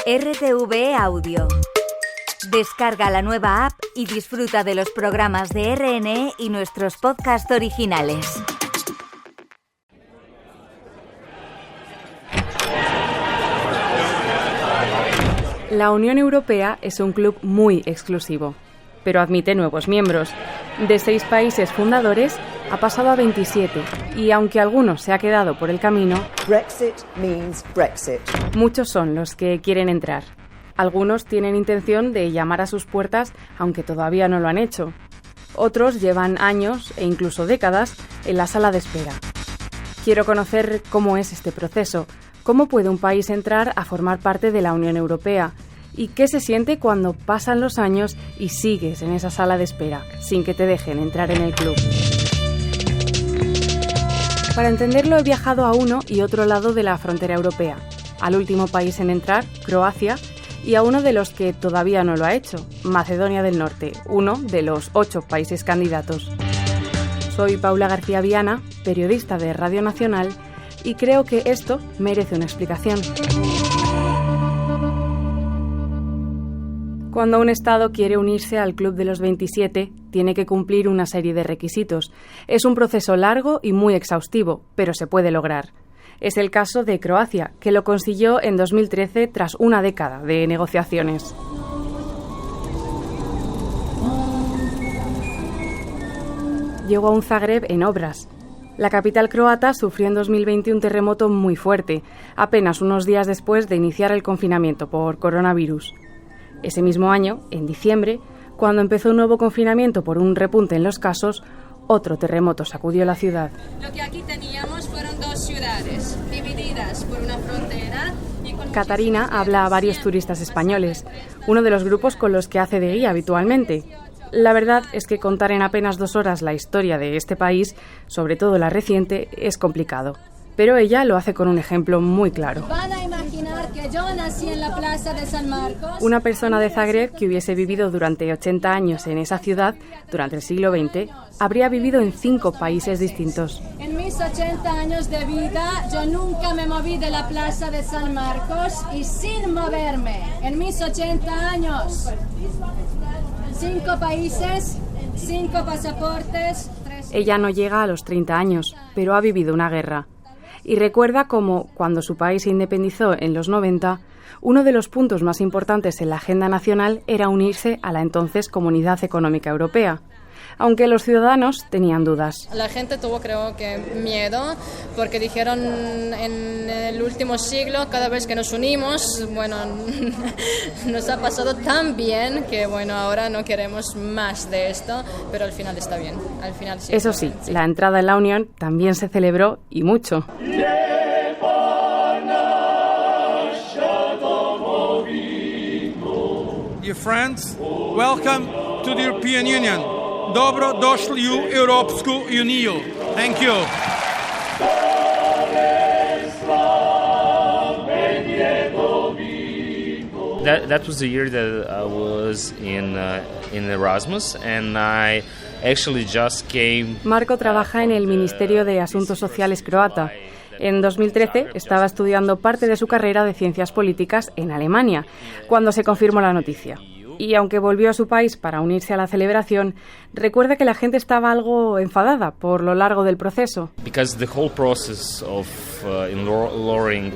RTV Audio. Descarga la nueva app y disfruta de los programas de RNE y nuestros podcasts originales. La Unión Europea es un club muy exclusivo, pero admite nuevos miembros. De 6 países fundadores ha pasado a 27 y aunque alguno se ha quedado por el camino, Brexit means Brexit. Muchos son los que quieren entrar. Algunos tienen intención de llamar a sus puertas, aunque todavía no lo han hecho. Otros llevan años e incluso décadas en la sala de espera. Quiero conocer cómo es este proceso, cómo puede un país entrar a formar parte de la Unión Europea y qué se siente cuando pasan los años y sigues en esa sala de espera, sin que te dejen entrar en el club. Para entenderlo he viajado a uno y otro lado de la frontera europea, al último país en entrar, Croacia, y a uno de los que todavía no lo ha hecho, Macedonia del Norte, uno de los 8 países candidatos. Soy Paula García Viana, periodista de Radio Nacional, y creo que esto merece una explicación. Cuando un Estado quiere unirse al Club de los 27, tiene que cumplir una serie de requisitos. Es un proceso largo y muy exhaustivo, pero se puede lograr. Es el caso de Croacia, que lo consiguió en 2013 tras una década de negociaciones. Llegó a un Zagreb en obras. La capital croata sufrió en 2020 un terremoto muy fuerte, apenas unos días después de iniciar el confinamiento por coronavirus. Ese mismo año, en diciembre, cuando empezó un nuevo confinamiento por un repunte en los casos, otro terremoto sacudió la ciudad. Lo que aquí teníamos fueron 2 ciudades, divididas por una frontera. Catarina habla a varios turistas españoles, uno de los grupos con los que hace de guía habitualmente. La verdad es que contar en apenas 2 horas la historia de este país, sobre todo la reciente, es complicado. Pero ella lo hace con un ejemplo muy claro. Van a imaginar que yo nací en la Plaza de San Marcos. Una persona de Zagreb que hubiese vivido durante 80 años en esa ciudad, durante el siglo XX, habría vivido en 5 países distintos. En mis 80 años de vida, yo nunca me moví de la Plaza de San Marcos y sin moverme, en mis 80 años, 5 países, 5 pasaportes. Ella no llega a los 30 años, pero ha vivido una guerra. Y recuerda cómo, cuando su país se independizó en los 90, uno de los puntos más importantes en la agenda nacional era unirse a la entonces Comunidad Económica Europea, aunque los ciudadanos tenían dudas. La gente tuvo, creo que, miedo, porque dijeron en el último siglo, cada vez que nos unimos, bueno, nos ha pasado tan bien que, bueno, ahora no queremos más de esto, pero al final está bien. Al final sí. Eso sí, la entrada en la Unión también se celebró y mucho. Dear friends, welcome to the European Union. Dobro došli u Europsku uniju. Thank you. That was the year that I was in Erasmus, and I actually just came. Marko trabaja en el Ministerio de Asuntos Sociales croata. En 2013 estaba estudiando parte de su carrera de Ciencias Políticas en Alemania, cuando se confirmó la noticia. Y aunque volvió a su país para unirse a la celebración, recuerda que la gente estaba algo enfadada por lo largo del proceso. Because the whole process of enrolling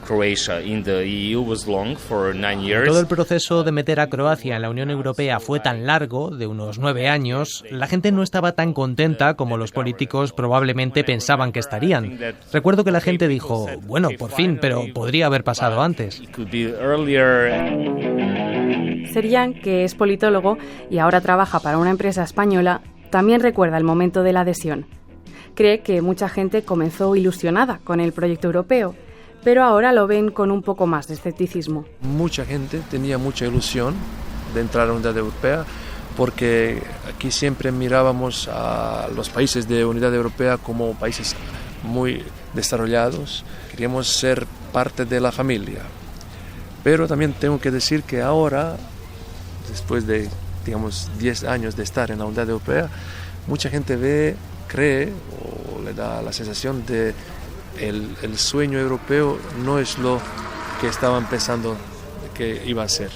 Croatia in the EU was long for 9 years. Todo el proceso de meter a Croacia en la Unión Europea fue tan largo, de unos 9 años, la gente no estaba tan contenta como los políticos probablemente pensaban que estarían. Recuerdo que la gente dijo, bueno, por fin, pero podría haber pasado antes. Serjan, que es politólogo y ahora trabaja para una empresa española, también recuerda el momento de la adhesión. Cree que mucha gente comenzó ilusionada con el proyecto europeo, pero ahora lo ven con un poco más de escepticismo. Mucha gente tenía mucha ilusión de entrar a la Unidad Europea porque aquí siempre mirábamos a los países de Unidad Europea como países muy desarrollados. Queríamos ser parte de la familia. Pero también tengo que decir que ahora, después de, digamos, 10 años de estar en la Unidad Europea, mucha gente cree o le da la sensación de el sueño europeo no es lo que estaban pensando que iba a ser.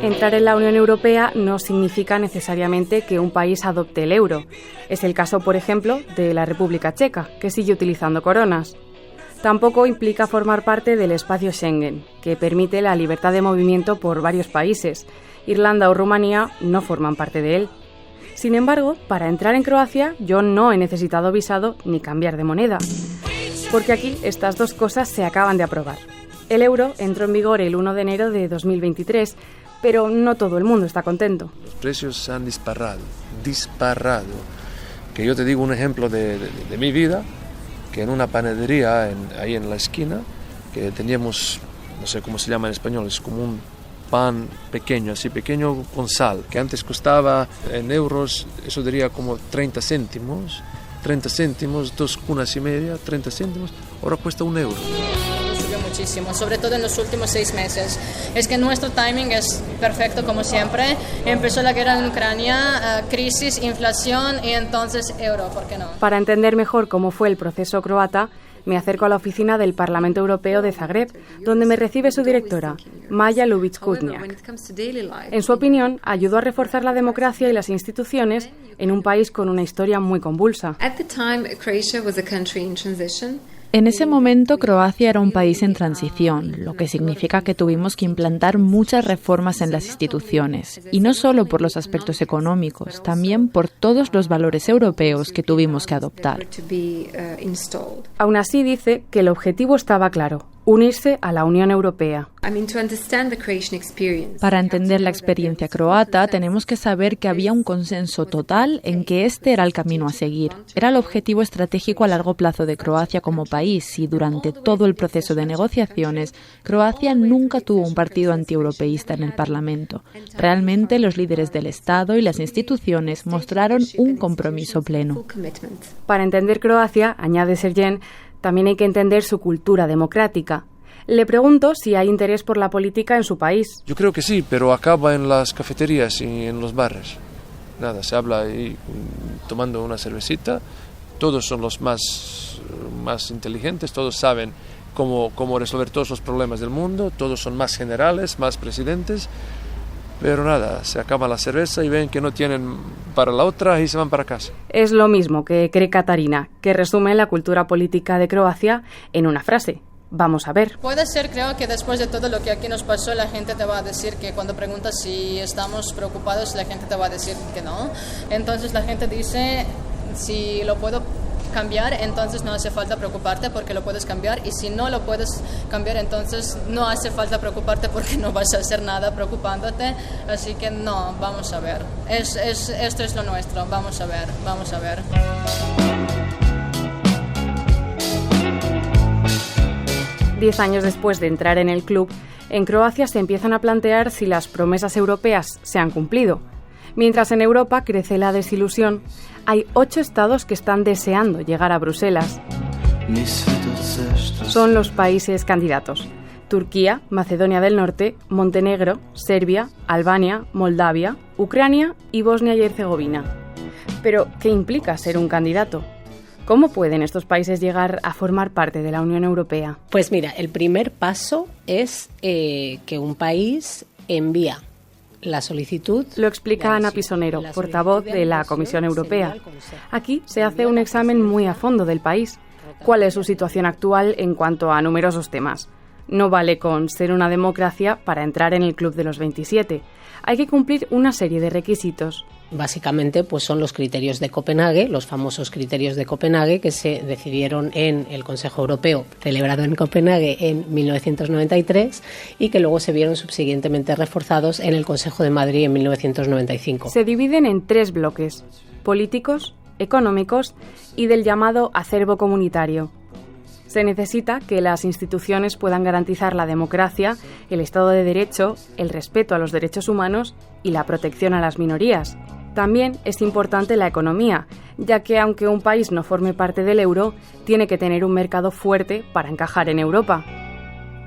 Entrar en la Unión Europea no significa necesariamente que un país adopte el euro. Es el caso, por ejemplo, de la República Checa, que sigue utilizando coronas. Tampoco implica formar parte del espacio Schengen, que permite la libertad de movimiento por varios países. Irlanda o Rumanía no forman parte de él. Sin embargo, para entrar en Croacia yo no he necesitado visado ni cambiar de moneda, porque aquí estas dos cosas se acaban de aprobar. El euro entró en vigor el 1 de enero de 2023, pero no todo el mundo está contento. Los precios se han disparado. Que yo te digo un ejemplo de mi vida, que en una panadería ahí en la esquina, que teníamos, no sé cómo se llama en español, es como un pan pequeño, así pequeño con sal, que antes costaba en euros, eso diría como 30 céntimos, 2 cunas y media, 30 céntimos, ahora cuesta 1 euro. Subió muchísimo, sobre todo en los últimos 6 meses. Es que nuestro timing es perfecto como siempre. Empezó la guerra en Ucrania, crisis, inflación y entonces euro, ¿por qué no? Para entender mejor cómo fue el proceso croata, me acerco a la oficina del Parlamento Europeo de Zagreb, donde me recibe su directora, Maja Ljubic-Kuzniak. En su opinión, ayudó a reforzar la democracia y las instituciones en un país con una historia muy convulsa. En ese momento, Croacia era un país en transición, lo que significa que tuvimos que implantar muchas reformas en las instituciones, y no solo por los aspectos económicos, también por todos los valores europeos que tuvimos que adoptar. Aún así, dice que el objetivo estaba claro: unirse a la Unión Europea. Para entender la experiencia croata, tenemos que saber que había un consenso total en que este era el camino a seguir. Era el objetivo estratégico a largo plazo de Croacia como país, y durante todo el proceso de negociaciones, Croacia nunca tuvo un partido antieuropeísta en el Parlamento. Realmente, los líderes del Estado y las instituciones mostraron un compromiso pleno. Para entender Croacia, añade Sergen, también hay que entender su cultura democrática. Le pregunto si hay interés por la política en su país. Yo creo que sí, pero acaba en las cafeterías y en los bares. Nada, se habla ahí tomando una cervecita. Todos son los más inteligentes, todos saben cómo resolver todos los problemas del mundo, todos son más generales, más presidentes. Pero nada, se acaba la cerveza y ven que no tienen para la otra y se van para casa. Es lo mismo que cree Katarina, que resume la cultura política de Croacia en una frase: vamos a ver. Puede ser, creo que después de todo lo que aquí nos pasó, la gente te va a decir que cuando preguntas si estamos preocupados, la gente te va a decir que no. Entonces la gente dice, si lo puedo cambiar, entonces no hace falta preocuparte porque lo puedes cambiar, y si no lo puedes cambiar, entonces no hace falta preocuparte porque no vas a hacer nada preocupándote. Así que no, vamos a ver. Esto es lo nuestro, vamos a ver. 10 años después de entrar en el club, en Croacia se empiezan a plantear si las promesas europeas se han cumplido. Mientras en Europa crece la desilusión, hay 8 estados que están deseando llegar a Bruselas. Son los países candidatos: Turquía, Macedonia del Norte, Montenegro, Serbia, Albania, Moldavia, Ucrania y Bosnia y Herzegovina. Pero, ¿qué implica ser un candidato? ¿Cómo pueden estos países llegar a formar parte de la Unión Europea? Pues mira, el primer paso es que un país envía la solicitud. Lo explica Ana Pisonero, portavoz de la Comisión Europea. Aquí se hace un examen muy a fondo del país. ¿Cuál es su situación actual en cuanto a numerosos temas? No vale con ser una democracia para entrar en el club de los 27. Hay que cumplir una serie de requisitos. Básicamente, pues son los criterios de Copenhague, los famosos criterios de Copenhague que se decidieron en el Consejo Europeo celebrado en Copenhague en 1993 y que luego se vieron subsiguientemente reforzados en el Consejo de Madrid en 1995. Se dividen en 3 bloques: políticos, económicos y del llamado acervo comunitario. Se necesita que las instituciones puedan garantizar la democracia, el Estado de Derecho, el respeto a los derechos humanos y la protección a las minorías. También es importante la economía, ya que aunque un país no forme parte del euro, tiene que tener un mercado fuerte para encajar en Europa.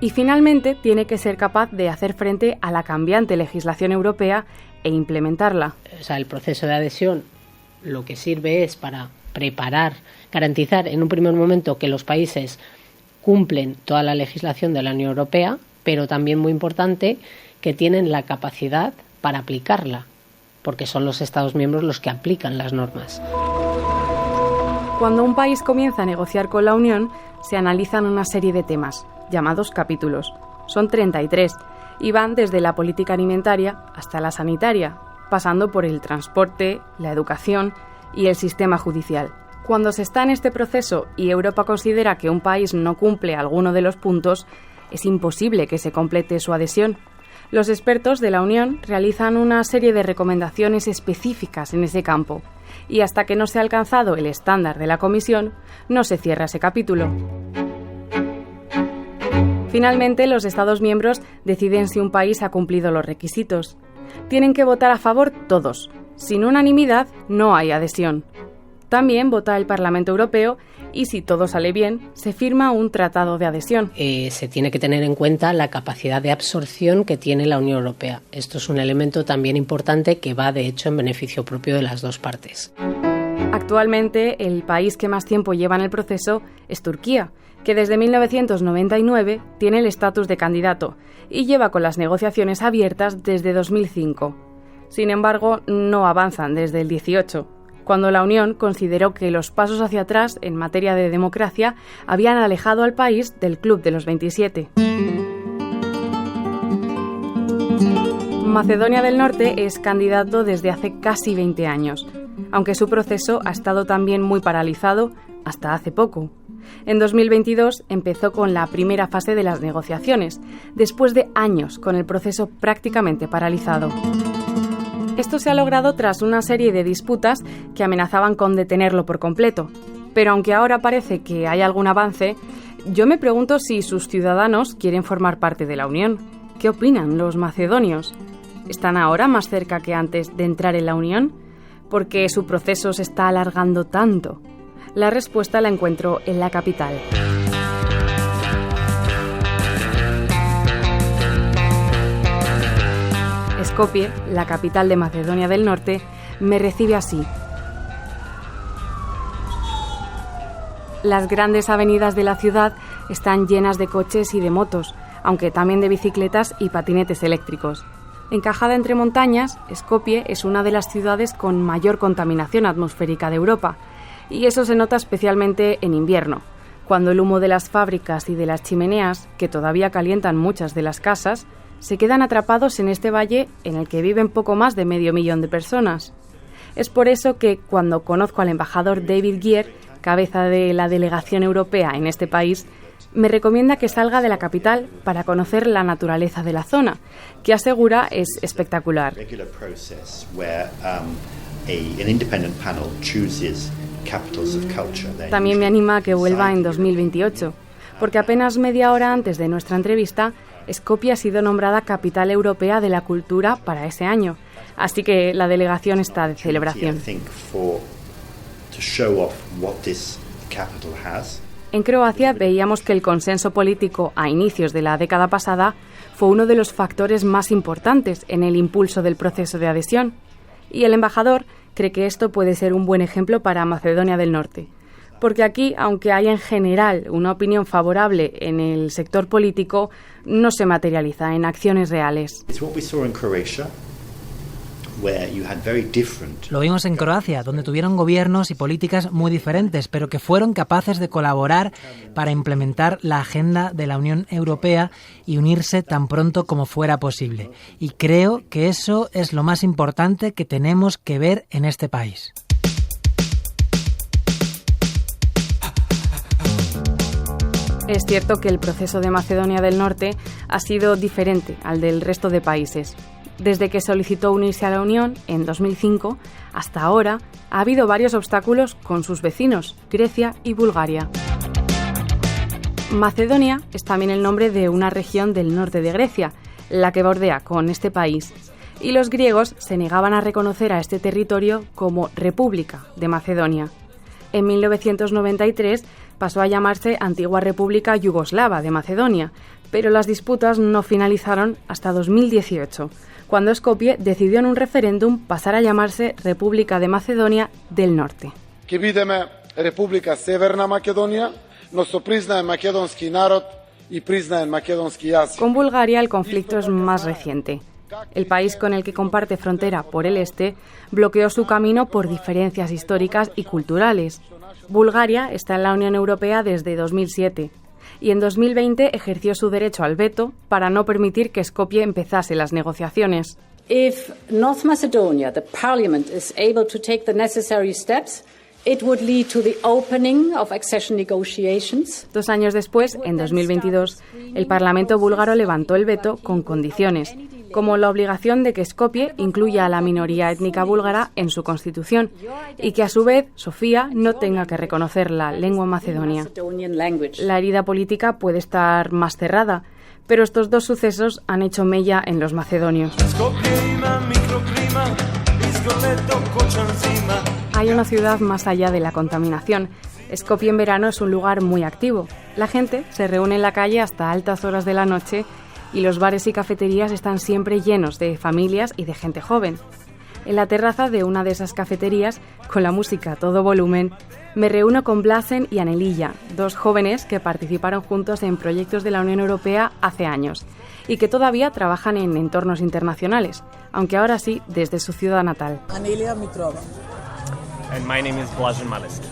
Y finalmente tiene que ser capaz de hacer frente a la cambiante legislación europea e implementarla. O sea, el proceso de adhesión lo que sirve es para preparar, garantizar en un primer momento que los países cumplen toda la legislación de la Unión Europea, pero también muy importante que tienen la capacidad para aplicarla, porque son los Estados miembros los que aplican las normas. Cuando un país comienza a negociar con la Unión, se analizan una serie de temas, llamados capítulos. Son 33, y van desde la política alimentaria hasta la sanitaria, pasando por el transporte, la educación y el sistema judicial. Cuando se está en este proceso y Europa considera que un país no cumple alguno de los puntos, es imposible que se complete su adhesión. Los expertos de la Unión realizan una serie de recomendaciones específicas en ese campo, y hasta que no se ha alcanzado el estándar de la Comisión, no se cierra ese capítulo. Finalmente, los Estados miembros deciden si un país ha cumplido los requisitos. Tienen que votar a favor todos. Sin unanimidad, no hay adhesión. También vota el Parlamento Europeo y, si todo sale bien, se firma un tratado de adhesión. Se tiene que tener en cuenta la capacidad de absorción que tiene la Unión Europea. Esto es un elemento también importante que va, de hecho, en beneficio propio de las dos partes. Actualmente, el país que más tiempo lleva en el proceso es Turquía, que desde 1999 tiene el estatus de candidato y lleva con las negociaciones abiertas desde 2005. Sin embargo, no avanzan desde el 18, cuando la Unión consideró que los pasos hacia atrás en materia de democracia habían alejado al país del Club de los 27. Macedonia del Norte es candidato desde hace casi 20 años, aunque su proceso ha estado también muy paralizado hasta hace poco. En 2022 empezó con la primera fase de las negociaciones, después de años con el proceso prácticamente paralizado. Esto se ha logrado tras una serie de disputas que amenazaban con detenerlo por completo. Pero aunque ahora parece que hay algún avance, yo me pregunto si sus ciudadanos quieren formar parte de la Unión. ¿Qué opinan los macedonios? ¿Están ahora más cerca que antes de entrar en la Unión? ¿Por qué su proceso se está alargando tanto? La respuesta la encuentro en la capital. Skopje, la capital de Macedonia del Norte, me recibe así. Las grandes avenidas de la ciudad están llenas de coches y de motos, aunque también de bicicletas y patinetes eléctricos. Encajada entre montañas, Skopje es una de las ciudades con mayor contaminación atmosférica de Europa, y eso se nota especialmente en invierno, cuando el humo de las fábricas y de las chimeneas, que todavía calientan muchas de las casas, se quedan atrapados en este valle en el que viven poco más de 500.000 de personas. Es por eso que, cuando conozco al embajador David Gier, cabeza de la delegación europea en este país, me recomienda que salga de la capital para conocer la naturaleza de la zona, que asegura es espectacular. También me anima a que vuelva en 2028, porque apenas media hora antes de nuestra entrevista, Skopje ha sido nombrada Capital Europea de la Cultura para ese año, así que la delegación está de celebración. En Croacia veíamos que el consenso político a inicios de la década pasada fue uno de los factores más importantes en el impulso del proceso de adhesión, y el embajador cree que esto puede ser un buen ejemplo para Macedonia del Norte. Porque aquí, aunque hay en general una opinión favorable en el sector político, no se materializa en acciones reales. Lo vimos en Croacia, donde tuvieron gobiernos y políticas muy diferentes, pero que fueron capaces de colaborar para implementar la agenda de la Unión Europea y unirse tan pronto como fuera posible. Y creo que eso es lo más importante que tenemos que ver en este país. Es cierto que el proceso de Macedonia del Norte ha sido diferente al del resto de países. Desde que solicitó unirse a la Unión en 2005 hasta ahora, ha habido varios obstáculos con sus vecinos, Grecia y Bulgaria. Macedonia es también el nombre de una región del norte de Grecia, la que bordea con este país, y los griegos se negaban a reconocer a este territorio como República de Macedonia. En 1993 pasó a llamarse Antigua República Yugoslava de Macedonia, pero las disputas no finalizaron hasta 2018, cuando Skopje decidió en un referéndum pasar a llamarse República de Macedonia del Norte. Que videme República Severna Macedonia, Con Bulgaria el conflicto es más reciente. El país con el que comparte frontera por el este bloqueó su camino por diferencias históricas y culturales. Bulgaria está en la Unión Europea desde 2007 y en 2020 ejerció su derecho al veto para no permitir que Skopje empezase las negociaciones. If North Macedonia, the parliament, is able to take the necessary steps, it would lead to the opening of accession negotiations. 2 años después, en 2022, el Parlamento búlgaro levantó el veto con condiciones, como la obligación de que Skopje incluya a la minoría étnica búlgara en su constitución y que a su vez Sofía no tenga que reconocer la lengua macedonia. La herida política puede estar más cerrada, pero estos 2 sucesos han hecho mella en los macedonios. Hay una ciudad más allá de la contaminación. Skopje en verano es un lugar muy activo. La gente se reúne en la calle hasta altas horas de la noche y los bares y cafeterías están siempre llenos de familias y de gente joven. En la terraza de una de esas cafeterías, con la música a todo volumen, me reúno con Blasen y Anelilla, 2 jóvenes que participaron juntos en proyectos de la Unión Europea hace años y que todavía trabajan en entornos internacionales, aunque ahora sí desde su ciudad natal. Anelia Mitrova. And my name is Blasen Malest.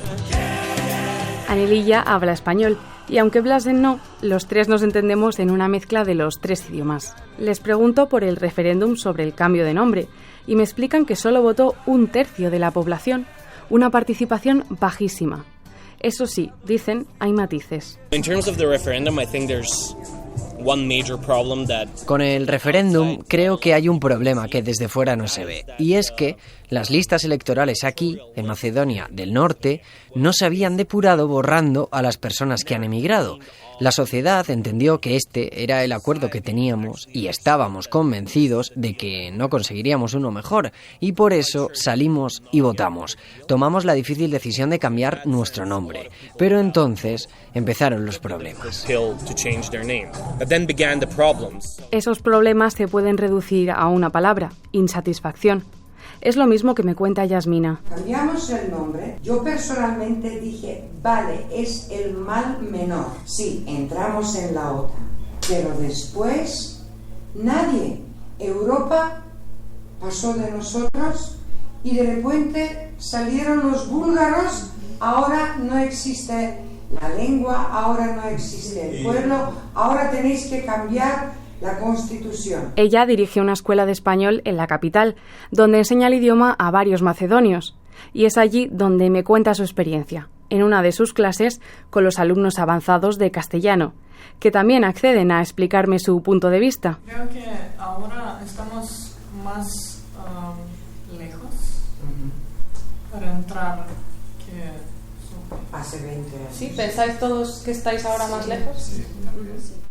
Anelilla habla español y aunque Blasen no, los 3 nos entendemos en una mezcla de los 3 idiomas. Les pregunto por el referéndum sobre el cambio de nombre y me explican que solo votó 1/3 de la población, una participación bajísima. Eso sí, dicen, hay matices. Con el referéndum creo que hay un problema que desde fuera no se ve, y es que las listas electorales aquí, en Macedonia del Norte, no se habían depurado borrando a las personas que han emigrado. La sociedad entendió que este era el acuerdo que teníamos y estábamos convencidos de que no conseguiríamos uno mejor, y por eso salimos y votamos. Tomamos la difícil decisión de cambiar nuestro nombre, pero entonces empezaron los problemas. Esos problemas se pueden reducir a una palabra: insatisfacción. Es lo mismo que me cuenta Yasmina. Cambiamos el nombre. Yo personalmente dije, vale, es el mal menor. Sí, entramos en la OTAN. Pero después, nadie. Europa pasó de nosotros y de repente salieron los búlgaros. Ahora no existe la lengua, ahora no existe el pueblo, ahora tenéis que cambiar la Constitución. Ella dirige una escuela de español en la capital, donde enseña el idioma a varios macedonios, y es allí donde me cuenta su experiencia, en una de sus clases con los alumnos avanzados de castellano, que también acceden a explicarme su punto de vista. Creo que ahora estamos más lejos para entrar que hace 20 años. ¿Sí? ¿Pensáis todos que estáis ahora más lejos? Sí.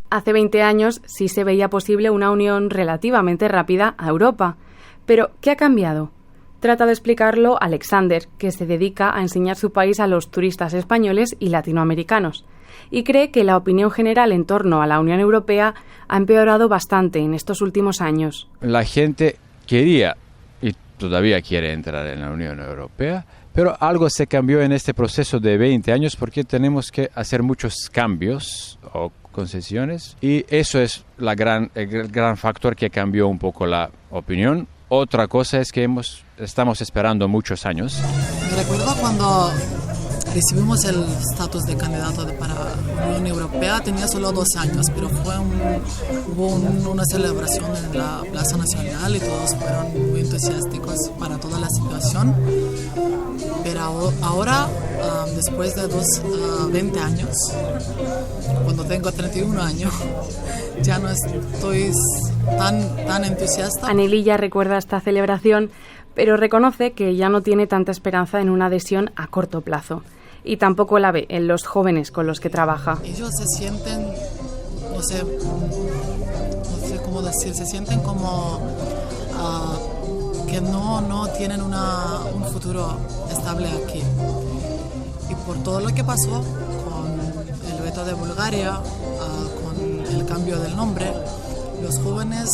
Hace 20 años sí se veía posible una unión relativamente rápida a Europa. Pero, ¿qué ha cambiado? Trata de explicarlo Alexander, que se dedica a enseñar su país a los turistas españoles y latinoamericanos, y cree que la opinión general en torno a la Unión Europea ha empeorado bastante en estos últimos años. La gente quería y todavía quiere entrar en la Unión Europea, pero algo se cambió en este proceso de 20 años porque tenemos que hacer muchos cambios o concesiones, y eso es el gran factor que cambió un poco la opinión. Otra cosa es que estamos esperando muchos años. Me recuerdo cuando recibimos el estatus de candidato para la Unión Europea, tenía solo 2 años, pero hubo una celebración en la Plaza Nacional y todos fueron muy entusiásticos para toda la situación. Pero ahora, después de 20 años, cuando tengo 31 años, ya no estoy tan entusiasta. Anelilla recuerda esta celebración, pero reconoce que ya no tiene tanta esperanza en una adhesión a corto plazo, y tampoco la ve en los jóvenes con los que trabaja. Ellos se sienten, no sé cómo decir, se sienten como que no tienen un futuro estable aquí. Y por todo lo que pasó con el veto de Bulgaria, con el cambio del nombre, los jóvenes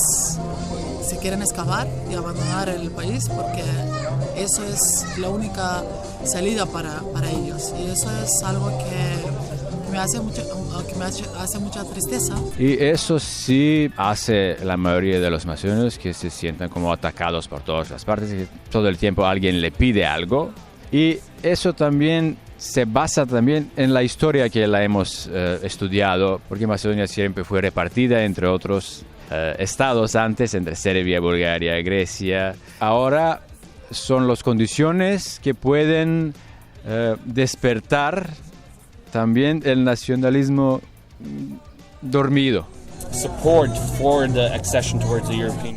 se quieren escapar y abandonar el país porque eso es la única salida para ellos. Y eso es algo que me me hace mucha tristeza. Y eso sí hace la mayoría de los macedonios que se sientan como atacados por todas las partes, que todo el tiempo alguien le pide algo. Y eso también se basa también en la historia que la hemos estudiado, porque Macedonia siempre fue repartida entre otros estados antes, entre Serbia, Bulgaria, Grecia. Ahora son las condiciones que pueden despertar también el nacionalismo dormido.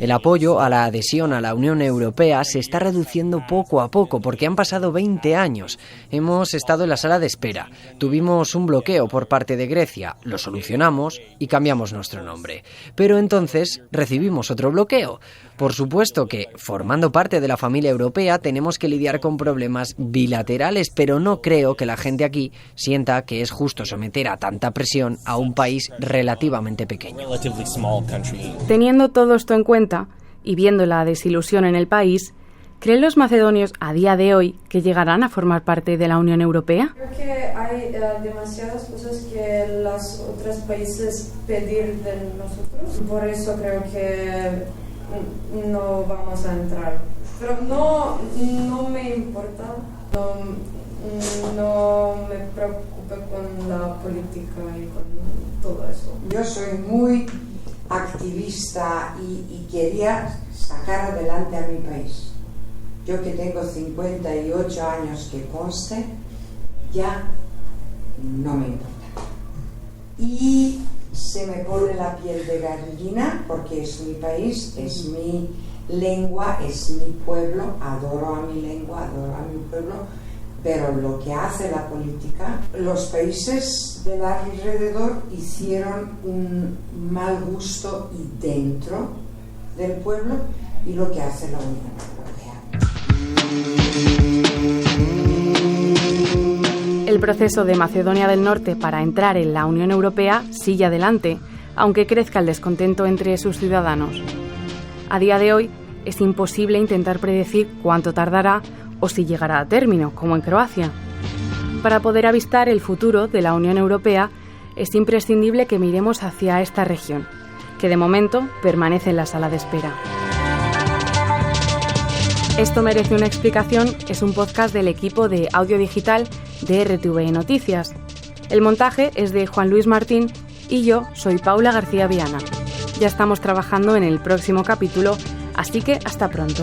El apoyo a la adhesión a la Unión Europea se está reduciendo poco a poco porque han pasado 20 años. Hemos estado en la sala de espera. Tuvimos un bloqueo por parte de Grecia, lo solucionamos y cambiamos nuestro nombre. Pero entonces recibimos otro bloqueo. Por supuesto que, formando parte de la familia europea, tenemos que lidiar con problemas bilaterales, pero no creo que la gente aquí sienta que es justo someter a tanta presión a un país relativamente pequeño. Teniendo todo esto en cuenta y viendo la desilusión en el país, ¿creen los macedonios a día de hoy que llegarán a formar parte de la Unión Europea? Creo que hay demasiadas cosas que los otros países pedir de nosotros. Por eso creo que no vamos a entrar. Pero no me importa, no me preocupa con la política y con todo eso. Yo soy muy activista y quería sacar adelante a mi país. Yo que tengo 58 años, que conste, ya no me importa. Y se me pone la piel de gallina porque es mi país, es mi lengua, es mi pueblo, adoro a mi lengua, adoro a mi pueblo, pero lo que hace la política, los países del alrededor hicieron un mal gusto y dentro del pueblo, y lo que hace la Unión Europea. El proceso de Macedonia del Norte para entrar en la Unión Europea sigue adelante, aunque crezca el descontento entre sus ciudadanos. A día de hoy es imposible intentar predecir cuánto tardará o si llegará a término, como en Croacia. Para poder avistar el futuro de la Unión Europea, es imprescindible que miremos hacia esta región, que de momento permanece en la sala de espera. Esto merece una explicación es un podcast del equipo de audio digital de RTV Noticias. El montaje es de Juan Luis Martín y yo soy Paula García Viana. Ya estamos trabajando en el próximo capítulo, así que hasta pronto.